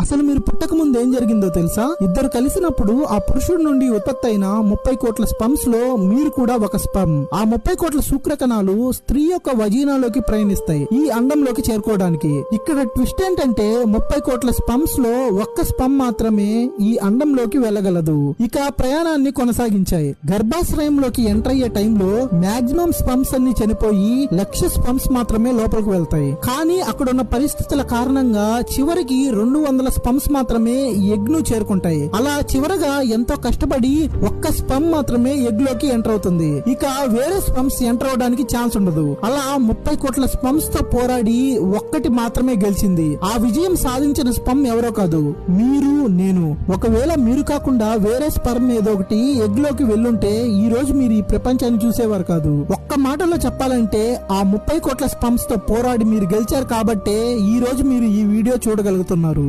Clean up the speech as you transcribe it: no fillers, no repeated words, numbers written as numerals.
అసలు మీరు పుట్టక ముందు ఏం జరిగిందో తెలుసా? ఇద్దరు కలిసినప్పుడు ఆ పురుషుడి నుండి ఉత్పత్తి అయిన 30 కోట్ల స్పమ్స్ లో మీరు కూడా ఒక స్పమ్. ఆ 30 కోట్ల శుక్రకణాలు స్త్రీ యొక్క వజీనాలోకి ప్రయాణిస్తాయి ఈ అండంలోకి చేరుకోవడానికి. ఇక్కడ ట్విస్ట్ ఏంటంటే 30 కోట్ల స్పమ్స్ లో ఒక్క స్పమ్ మాత్రమే ఈ అండంలోకి వెళ్ళగలదు. ఇక ప్రయాణాన్ని కొనసాగించాయి. గర్భాశ్రయంలోకి ఎంటర్ అయ్యే టైంలో మాక్సిమం స్పమ్స్ అన్ని చనిపోయి 1,00,000 స్పమ్స్ మాత్రమే లోపలికి వెళ్తాయి. కానీ అక్కడున్న పరిస్థితుల కారణంగా చివరికి 200 స్పమ్స్ మాత్రమే ఎగ్ ను చేరుకుంటాయి. అలా చివరగా ఎంతో కష్టపడి ఒక్క స్పమ్ మాత్రమే ఎగ్ లోకి ఎంటర్ అవుతుంది. ఇక వేరే స్పమ్స్ ఎంటర్ అవడానికి ఛాన్స్ ఉండదు. అలా 30 కోట్ల స్పమ్స్ తో పోరాడి ఒక్కటి మాత్రమే గెలిచింది. ఆ విజయం సాధించిన స్పమ్ ఎవరో కాదు, మీరు, నేను. ఒకవేళ మీరు కాకుండా వేరే స్పర్మ్ ఏదో ఒకటి ఎగ్ లోకి వెళ్ళుంటే ఈ రోజు మీరు ఈ ప్రపంచాన్ని చూసేవారు కాదు. ఒక్క మాటలో చెప్పాలంటే ఆ 30 కోట్ల స్పమ్స్ తో పోరాడి మీరు గెలిచారు కాబట్టే ఈ రోజు మీరు ఈ వీడియో చూడగలుగుతున్నారు.